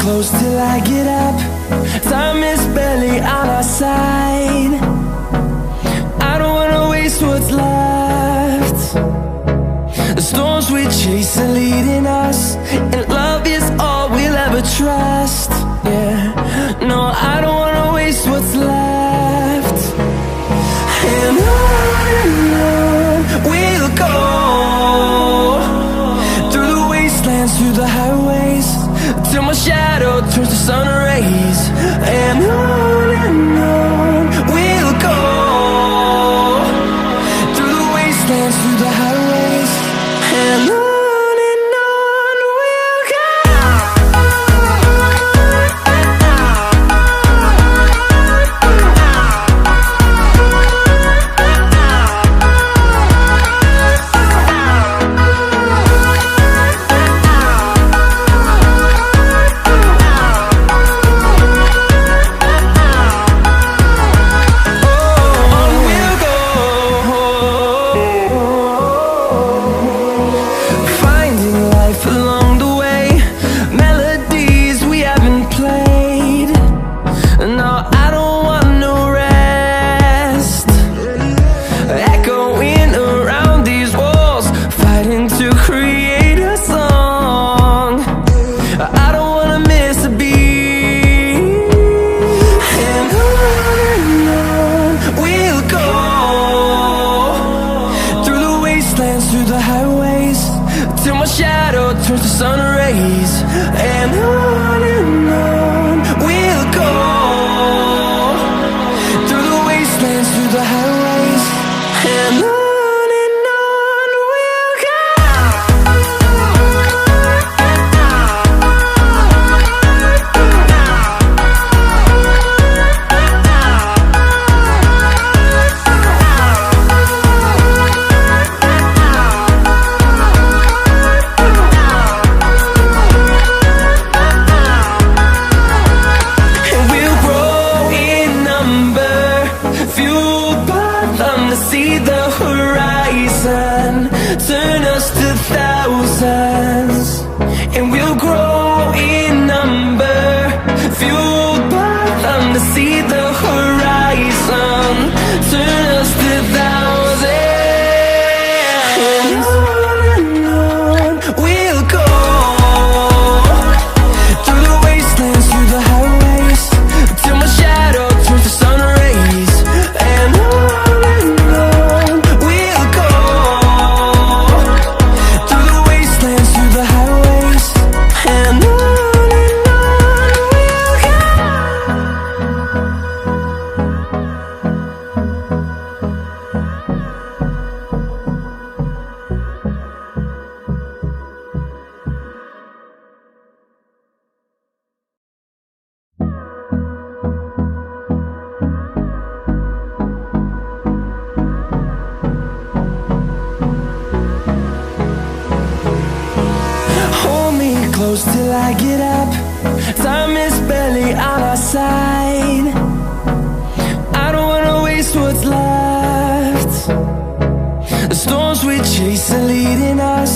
close till I get up. Time is barely on our side. I don't wanna waste what's left. The storms we chase are leading us, and love is all we'll ever trust. Yeah, no, I don't wanna waste what's left. And on we'll go, through the wastelands, through the highways, till my shadow turns to sun rays. And on we'll go, through the wastelands, through the highways, and on we'll go. Till I get up, time is barely on our side. I don't wanna waste what's left. The storms we chase are leading us,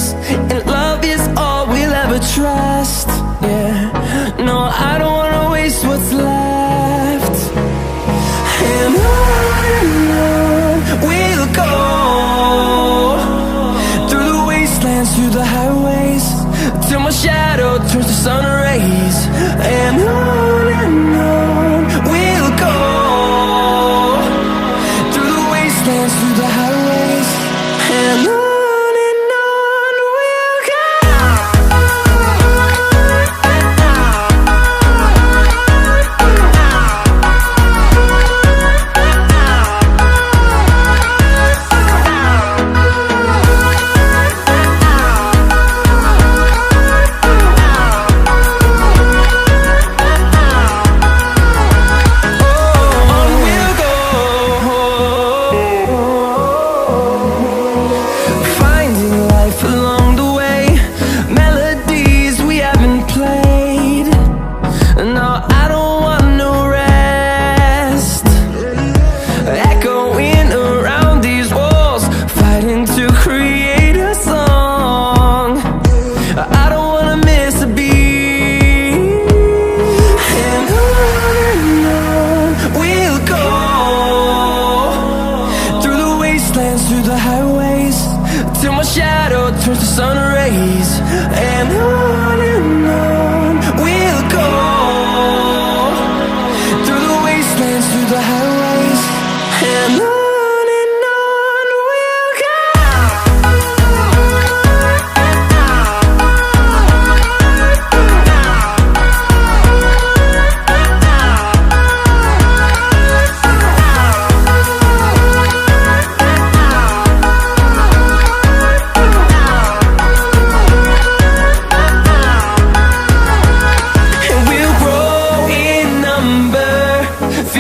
and love is all we'll ever trust. Yeah, no, I don't wanna waste what's left. And on we'll go, through the wastelands, through the highways, till my shadow turns to sun rays. And on we'll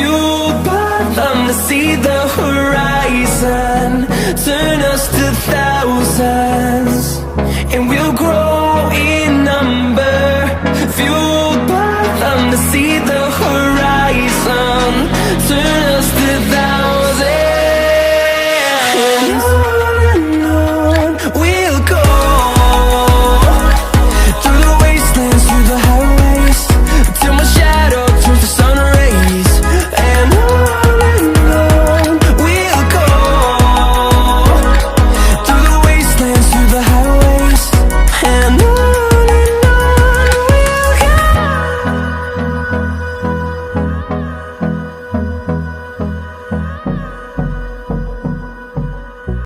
fueled by them to see the horizon. Turn us to thousands, and we'll